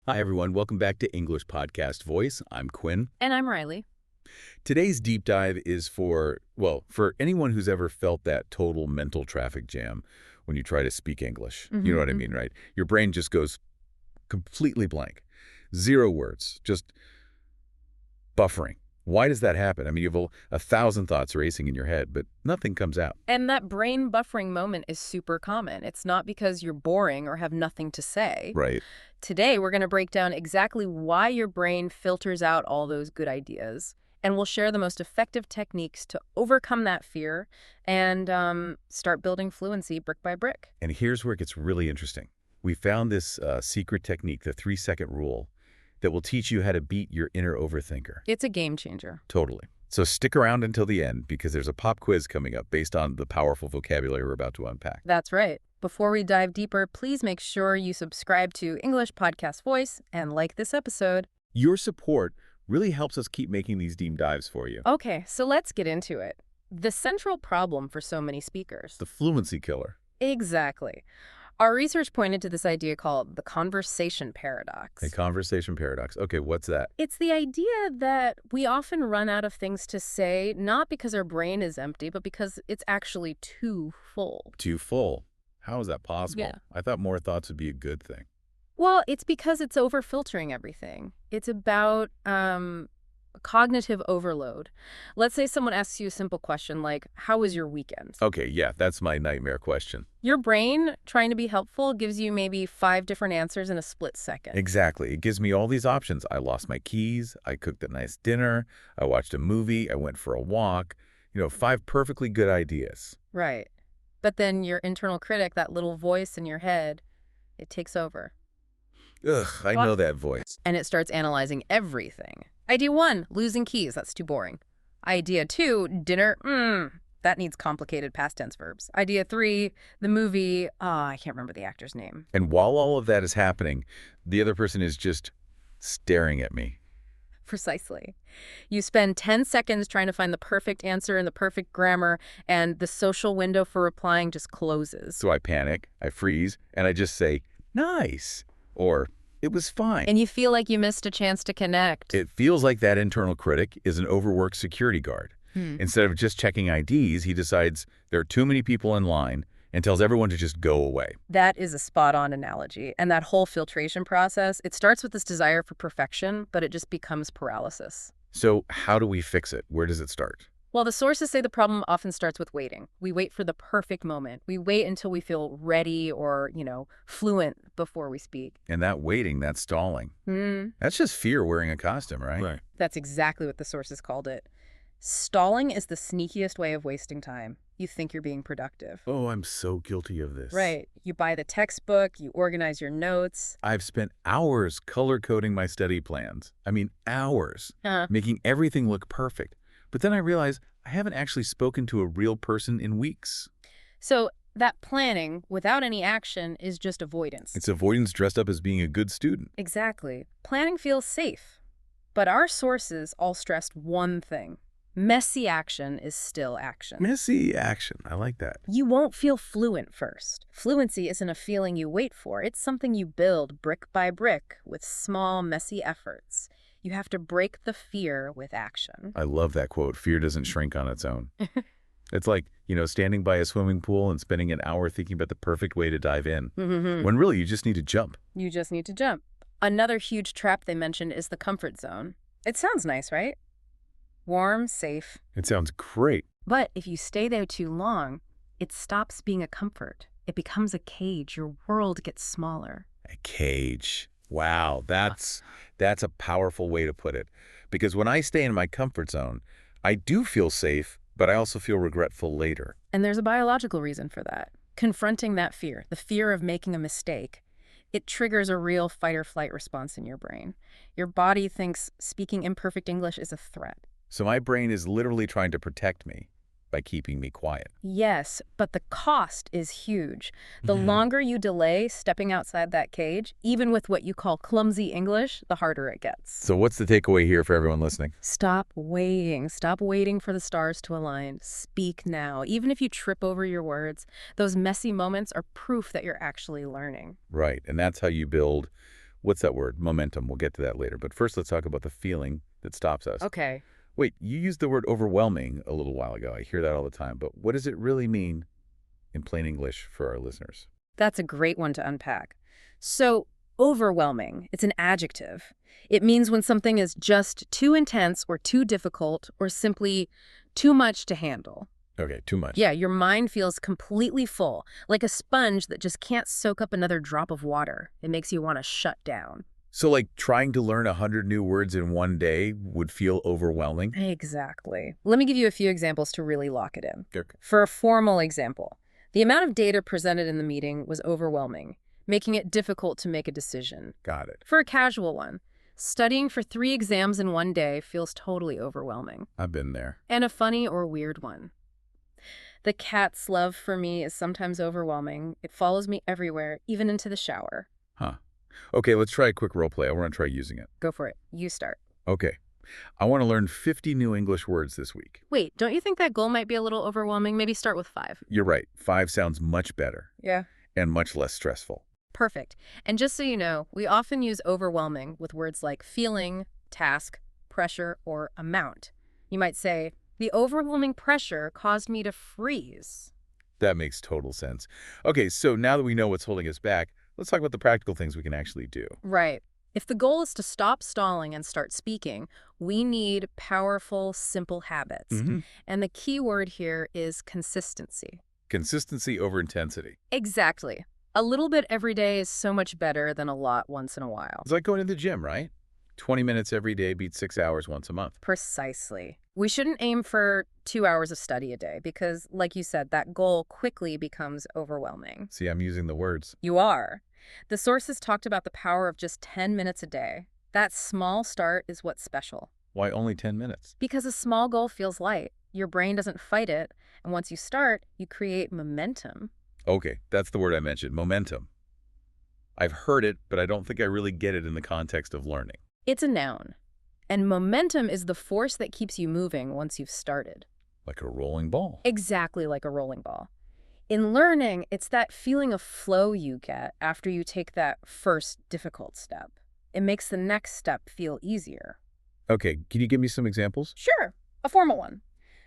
Hi, everyone. Welcome back to English Podcast Voice. I'm Quinn. And I'm Riley. Today's deep dive is for anyone who's ever felt that total mental traffic jam when you try to speak English. You know what I mean, right? Your brain just goes completely blank. Zero words, just buffering. Why does that happen? I mean, you have a thousand thoughts racing in your head, but nothing comes out. And that brain buffering moment is super common. It's not because you're boring or have nothing to say. Right. Today, we're going to break down exactly why your brain filters out all those good ideas. And we'll share the most effective techniques to overcome that fear and start building fluency brick by brick. And here's where it gets really interesting. We found this secret technique, the 3-second rule, that will teach you how to beat your inner overthinker. It's a game changer. Totally. So stick around until the end because there's a pop quiz coming up based on the powerful vocabulary we're about to unpack. That's right. Before we dive deeper, please make sure you subscribe to English Podcast Voice and like this episode. Your support really helps us keep making these deep dives for you. Okay, so let's get into it. The central problem for so many speakers. The fluency killer. Exactly. Our research pointed to this idea called the conversation paradox. A conversation paradox. Okay, what's that? It's the idea that we often run out of things to say, not because our brain is empty, but because it's actually too full. Too full. How is that possible? Yeah. I thought more thoughts would be a good thing. Well, it's because it's over-filtering everything. It's about cognitive overload. Let's say someone asks you a simple question like, how was your weekend? Okay, yeah, that's my nightmare question. Your brain, trying to be helpful, gives you maybe 5 different answers in a split second. Exactly. It gives me all these options. I lost my keys. I cooked a nice dinner. I watched a movie. I went for a walk. 5 perfectly good ideas. Right. But then your internal critic, that little voice in your head, it takes over. Ugh, I know that voice. And it starts analyzing everything. Idea 1, losing keys. That's too boring. Idea 2, dinner. That needs complicated past tense verbs. Idea 3, the movie. I can't remember the actor's name. And while all of that is happening, the other person is just staring at me. Precisely. You spend 10 seconds trying to find the perfect answer and the perfect grammar, and the social window for replying just closes. So I panic, I freeze, and I just say, nice, or it was fine. And you feel like you missed a chance to connect. It feels like that internal critic is an overworked security guard. Instead of just checking IDs, he decides there are too many people in line and tells everyone to just go away. That is a spot-on analogy. And that whole filtration process, it starts with this desire for perfection, but it just becomes paralysis. So how do we fix it? Where does it start? Well, the sources say the problem often starts with waiting. We wait for the perfect moment. We wait until we feel ready or, fluent before we speak. And that waiting, that stalling, that's just fear wearing a costume, right? Right. That's exactly what the sources called it. Stalling is the sneakiest way of wasting time. You think you're being productive. Oh, I'm so guilty of this. Right. You buy the textbook, you organize your notes. I've spent hours color-coding my study plans. I mean, hours, making everything look perfect. But then I realize I haven't actually spoken to a real person in weeks. So that planning without any action is just avoidance. It's avoidance dressed up as being a good student. Exactly. Planning feels safe. But our sources all stressed one thing. Messy action is still action. Messy action. I like that. You won't feel fluent first. Fluency isn't a feeling you wait for. It's something you build brick by brick with small, messy efforts. You have to break the fear with action. I love that quote. Fear doesn't shrink on its own. It's like, standing by a swimming pool and spending an hour thinking about the perfect way to dive in. When really you just need to jump. You just need to jump. Another huge trap they mentioned is the comfort zone. It sounds nice, right? Warm, safe. It sounds great. But if you stay there too long, it stops being a comfort. It becomes a cage. Your world gets smaller. A cage. Wow, that's a powerful way to put it. Because when I stay in my comfort zone, I do feel safe, but I also feel regretful later. And there's a biological reason for that. Confronting that fear, the fear of making a mistake, it triggers a real fight-or-flight response in your brain. Your body thinks speaking imperfect English is a threat. So my brain is literally trying to protect me by keeping me quiet. Yes, but the cost is huge. The longer you delay stepping outside that cage, even with what you call clumsy English, the harder it gets. So what's the takeaway here for everyone listening? Stop waiting. Stop waiting for the stars to align. Speak now. Even if you trip over your words, those messy moments are proof that you're actually learning. Right, and that's how you build What's that word? Momentum. We'll get to that later. But first, let's talk about the feeling that stops us. Okay. Wait, you used the word overwhelming a little while ago. I hear that all the time. But what does it really mean in plain English for our listeners? That's a great one to unpack. So, overwhelming, it's an adjective. It means when something is just too intense or too difficult or simply too much to handle. Okay, too much. Yeah, your mind feels completely full, like a sponge that just can't soak up another drop of water. It makes you want to shut down. So like trying to learn 100 new words in one day would feel overwhelming? Exactly. Let me give you a few examples to really lock it in. Okay. For a formal example, the amount of data presented in the meeting was overwhelming, making it difficult to make a decision. Got it. For a casual one, studying for 3 exams in one day feels totally overwhelming. I've been there. And a funny or weird one. The cat's love for me is sometimes overwhelming. It follows me everywhere, even into the shower. Huh. Okay, let's try a quick role play. I want to try using it. Go for it. You start. Okay. I want to learn 50 new English words this week. Wait, don't you think that goal might be a little overwhelming? Maybe start with 5. You're right. 5 sounds much better. Yeah. And much less stressful. Perfect. And just so you know, we often use overwhelming with words like feeling, task, pressure, or amount. You might say, the overwhelming pressure caused me to freeze. That makes total sense. Okay, so now that we know what's holding us back, let's talk about the practical things we can actually do. Right. If the goal is to stop stalling and start speaking, we need powerful, simple habits. And the key word here is consistency. Consistency over intensity. Exactly. A little bit every day is so much better than a lot once in a while. It's like going to the gym, right? 20 minutes every day beats 6 hours once a month. Precisely. We shouldn't aim for 2 hours of study a day because, like you said, that goal quickly becomes overwhelming. See, I'm using the words. You are. The sources talked about the power of just 10 minutes a day. That small start is what's special. Why only 10 minutes? Because a small goal feels light. Your brain doesn't fight it. And once you start, you create momentum. Okay, that's the word I mentioned, momentum. I've heard it, but I don't think I really get it in the context of learning. It's a noun. And momentum is the force that keeps you moving once you've started. Like a rolling ball. Exactly like a rolling ball. In learning, it's that feeling of flow you get after you take that first difficult step. It makes the next step feel easier. Okay, can you give me some examples? Sure, a formal one.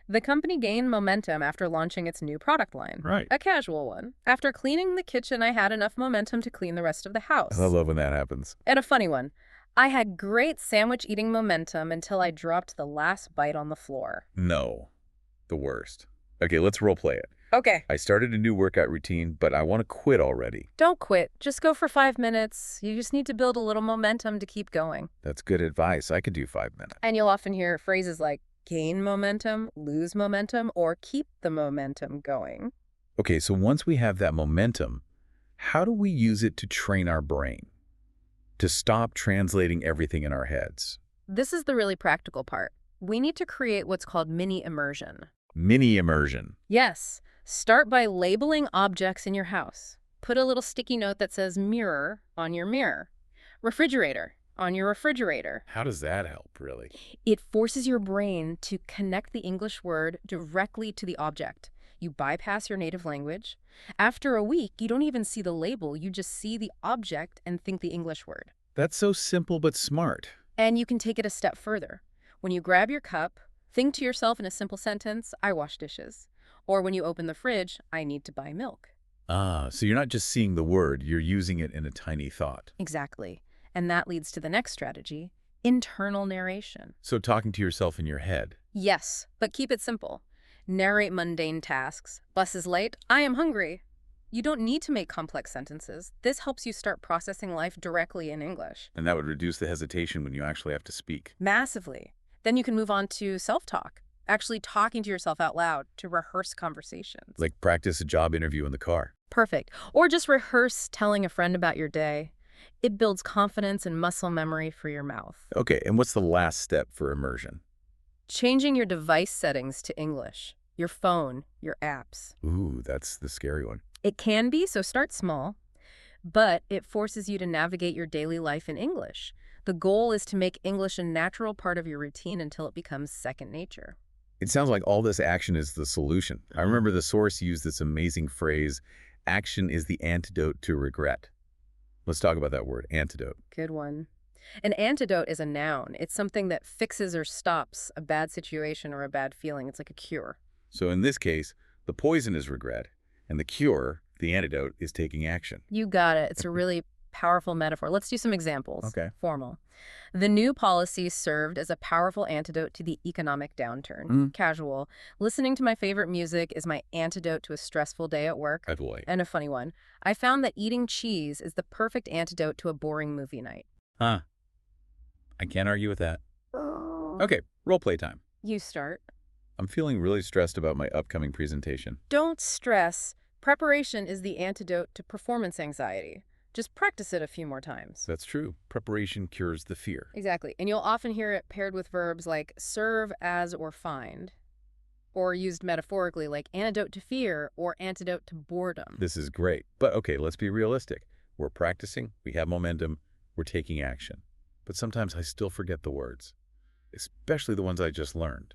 The company gained momentum after launching its new product line. Right. A casual one. After cleaning the kitchen, I had enough momentum to clean the rest of the house. I love when that happens. And a funny one. I had great sandwich eating momentum until I dropped the last bite on the floor. No. The worst. Okay, let's role play it. Okay. I started a new workout routine, but I want to quit already. Don't quit. Just go for 5 minutes. You just need to build a little momentum to keep going. That's good advice. I could do 5 minutes. And you'll often hear phrases like gain momentum, lose momentum, or keep the momentum going. Okay, so once we have that momentum, how do we use it to train our brain? To stop translating everything in our heads? This is the really practical part. We need to create what's called mini immersion. Mini immersion. Yes. Start by labeling objects in your house. Put a little sticky note that says mirror on your mirror. Refrigerator on your refrigerator. How does that help, really? It forces your brain to connect the English word directly to the object. You bypass your native language. After a week, you don't even see the label. You just see the object and think the English word. That's so simple but smart. And you can take it a step further. When you grab your cup, think to yourself in a simple sentence, I wash dishes. Or when you open the fridge, I need to buy milk. Ah, so you're not just seeing the word, you're using it in a tiny thought. Exactly. And that leads to the next strategy, internal narration. So talking to yourself in your head. Yes, but keep it simple. Narrate mundane tasks. Bus is late. I am hungry. You don't need to make complex sentences. This helps you start processing life directly in English. And that would reduce the hesitation when you actually have to speak. Massively. Then you can move on to self-talk, actually talking to yourself out loud to rehearse conversations. Like practice a job interview in the car. Perfect. Or just rehearse telling a friend about your day. It builds confidence and muscle memory for your mouth. Okay, and what's the last step for immersion? Changing your device settings to English. Your phone, your apps. Ooh, that's the scary one. It can be, so start small, but it forces you to navigate your daily life in English. The goal is to make English a natural part of your routine until it becomes second nature. It sounds like all this action is the solution. I remember the source used this amazing phrase, action is the antidote to regret. Let's talk about that word, antidote. Good one. An antidote is a noun. It's something that fixes or stops a bad situation or a bad feeling. It's like a cure. So in this case, the poison is regret, and the cure, the antidote, is taking action. You got it. It's a really powerful metaphor. Let's do some examples. Okay. Formal. The new policy served as a powerful antidote to the economic downturn. Casual. Listening to my favorite music is my antidote to a stressful day at work. Good boy. And a funny one. I found that eating cheese is the perfect antidote to a boring movie night. Huh. I can't argue with that. Okay, role play time. You start. I'm feeling really stressed about my upcoming presentation. Don't stress. Preparation is the antidote to performance anxiety. Just practice it a few more times. That's true. Preparation cures the fear. Exactly. And you'll often hear it paired with verbs like serve as or find, or used metaphorically like antidote to fear or antidote to boredom. This is great. But okay, let's be realistic. We're practicing, we have momentum, we're taking action. But sometimes I still forget the words, especially the ones I just learned.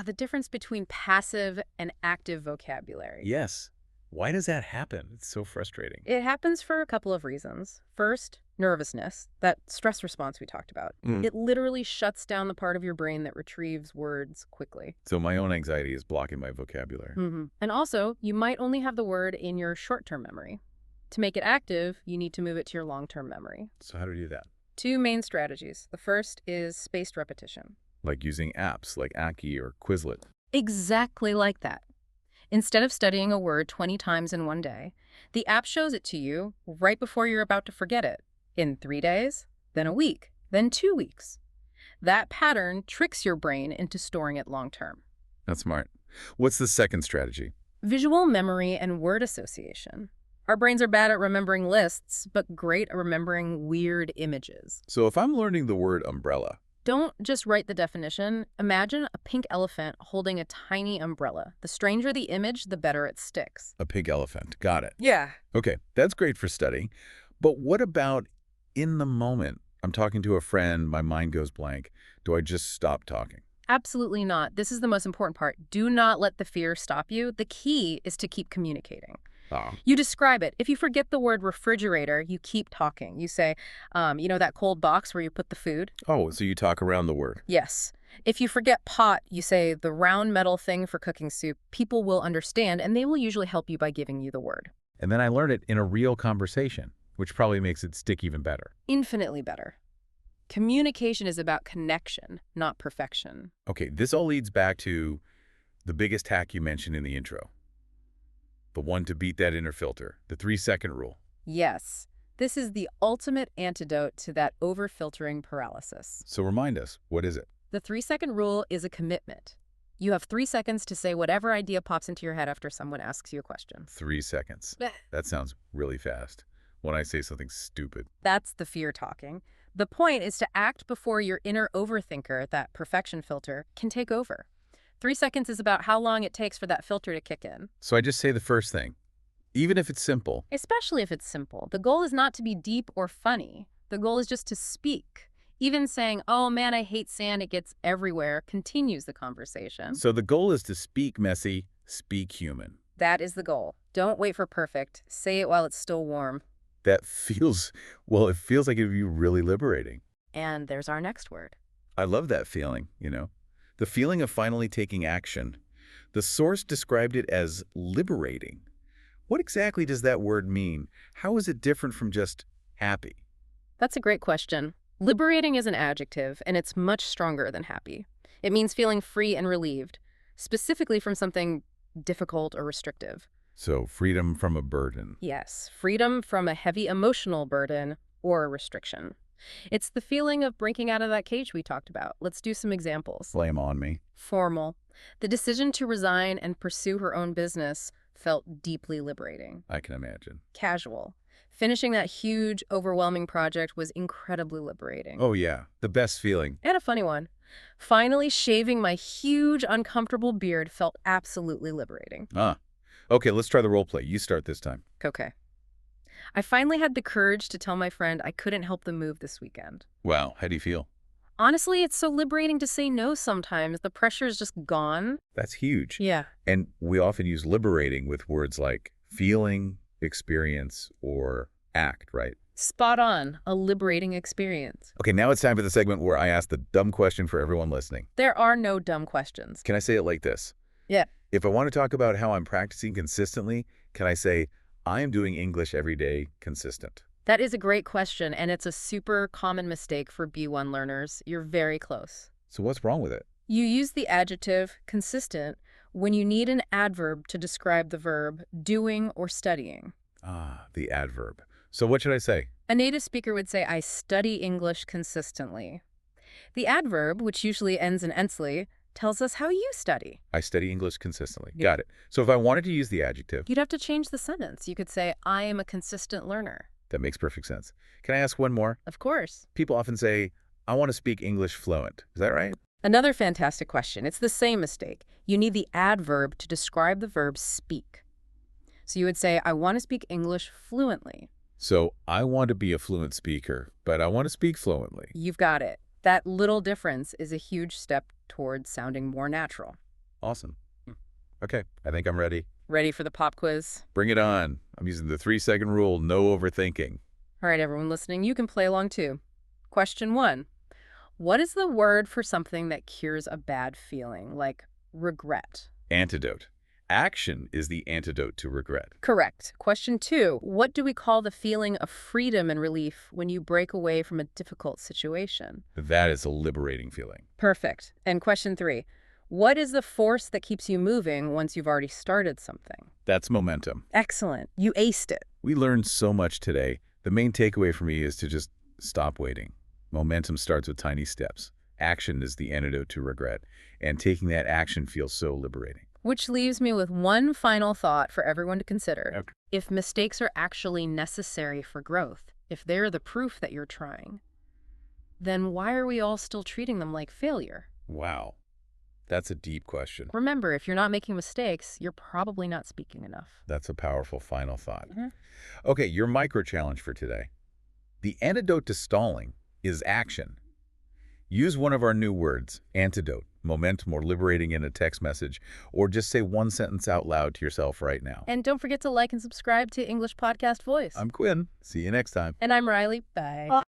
The difference between passive and active vocabulary. Yes. Why does that happen? It's so frustrating. It happens for a couple of reasons. First, nervousness, that stress response we talked about. It literally shuts down the part of your brain that retrieves words quickly. So my own anxiety is blocking my vocabulary. And also, you might only have the word in your short-term memory. To make it active, you need to move it to your long-term memory. So how do we do that? Two main strategies. The first is spaced repetition. Like using apps like Aki or Quizlet. Exactly like that. Instead of studying a word 20 times in one day, the app shows it to you right before you're about to forget it. In 3 days, then a week, then 2 weeks. That pattern tricks your brain into storing it long term. That's smart. What's the second strategy? Visual memory and word association. Our brains are bad at remembering lists, but great at remembering weird images. So if I'm learning the word umbrella, Don't just write the definition. Imagine a pink elephant holding a tiny umbrella. The stranger the image, the better it sticks. a pig elephant. Got it. Yeah. Okay, that's great for studying. But what about in the moment? I'm talking to a friend, my mind goes blank. Do I just stop talking? Absolutely not. This is the most important part. Do not let the fear stop you. The key is to keep communicating. Ah, You describe it. If you forget the word refrigerator, you keep talking. You say, that cold box where you put the food? oh, so you talk around the word. Yes. If you forget pot, you say the round metal thing for cooking soup. People will understand, and they will usually help you by giving you the word. And then I learn it in a real conversation, which probably makes it stick even better. Infinitely better. Communication is about connection, not perfection. Okay, this all leads back to the biggest hack you mentioned in the intro. The one to beat that inner filter, the 3-second rule. Yes, this is the ultimate antidote to that over-filtering paralysis. So remind us, what is it? The 3-second rule is a commitment. You have 3 seconds to say whatever idea pops into your head after someone asks you a question. 3 seconds. Bleh. That sounds really fast. When I say something stupid. That's the fear talking. The point is to act before your inner overthinker, that perfection filter, can take over. 3 seconds is about how long it takes for that filter to kick in. So I just say the first thing, even if it's simple. Especially if it's simple. The goal is not to be deep or funny. The goal is just to speak. Even saying, oh man, I hate sand, it gets everywhere, continues the conversation. So the goal is to speak messy, speak human. That is the goal. Don't wait for perfect. Say it while it's still warm. That feels, well, it feels like it would be really liberating. And there's our next word. I love that feeling, The feeling of finally taking action. The source described it as liberating. What exactly does that word mean? How is it different from just happy? That's a great question. Liberating is an adjective, and it's much stronger than happy. It means feeling free and relieved, specifically from something difficult or restrictive. So freedom from a burden. Yes, freedom from a heavy emotional burden or a restriction. It's the feeling of breaking out of that cage we talked about. Let's do some examples. Blame on me. Formal. The decision to resign and pursue her own business felt deeply liberating. I can imagine. Casual. Finishing that huge, overwhelming project was incredibly liberating. Oh yeah, the best feeling. And a funny one. Finally shaving my huge, uncomfortable beard felt absolutely liberating. Okay, let's try the role play. You start this time. Okay. I finally had the courage to tell my friend I couldn't help them move this weekend. Wow, how do you feel? Honestly, it's so liberating to say no sometimes. The pressure is just gone. That's huge. Yeah. And we often use liberating with words like feeling, experience, or act, right? Spot on. A liberating experience. Okay, now it's time for the segment where I ask the dumb question for everyone listening. There are no dumb questions. Can I say it like this? Yeah. If I want to talk about how I'm practicing consistently, can I say, I am doing English every day consistent? That is a great question, and it's a super common mistake for B1 learners. You're very close. So what's wrong with it? You use the adjective consistent when you need an adverb to describe the verb doing or studying. Ah, the adverb. So what should I say? A native speaker would say, I study English consistently. The adverb, which usually ends in "ensly," tells us how you study. I study English consistently. Yeah. Got it. So if I wanted to use the adjective, You'd have to change the sentence. You could say, I am a consistent learner. that makes perfect sense. Can I ask one more? Of course. People often say, I want to speak English fluent. Is that right? Another fantastic question. It's the same mistake. You need the adverb to describe the verb speak. So you would say, I want to speak English fluently. So I want to be a fluent speaker, but I want to speak fluently. You've got it. That little difference is a huge step towards sounding more natural. Awesome. Okay, I think I'm ready. Ready for the pop quiz? Bring it on. I'm using the 3-second rule, no overthinking. All right, everyone listening, you can play along too. Question 1. What is the word for something that cures a bad feeling, like regret? Antidote. Action is the antidote to regret. Correct. Question 2. What do we call the feeling of freedom and relief when you break away from a difficult situation? That is a liberating feeling. Perfect. And question 3. What is the force that keeps you moving once you've already started something? That's momentum. Excellent. You aced it. We learned so much today. The main takeaway for me is to just stop waiting. Momentum starts with tiny steps. Action is the antidote to regret, and taking that action feels so liberating. Which leaves me with one final thought for everyone to consider. Okay. If mistakes are actually necessary for growth, if they're the proof that you're trying, then why are we all still treating them like failure? Wow. That's a deep question. Remember, if you're not making mistakes, you're probably not speaking enough. That's a powerful final thought. Mm-hmm. Okay, your micro challenge for today. The antidote to stalling is action. Use one of our new words, antidote, momentum, or liberating in a text message, or just say one sentence out loud to yourself right now. And don't forget to like and subscribe to English Podcast Voice. I'm Quinn. See you next time. And I'm Riley. Bye.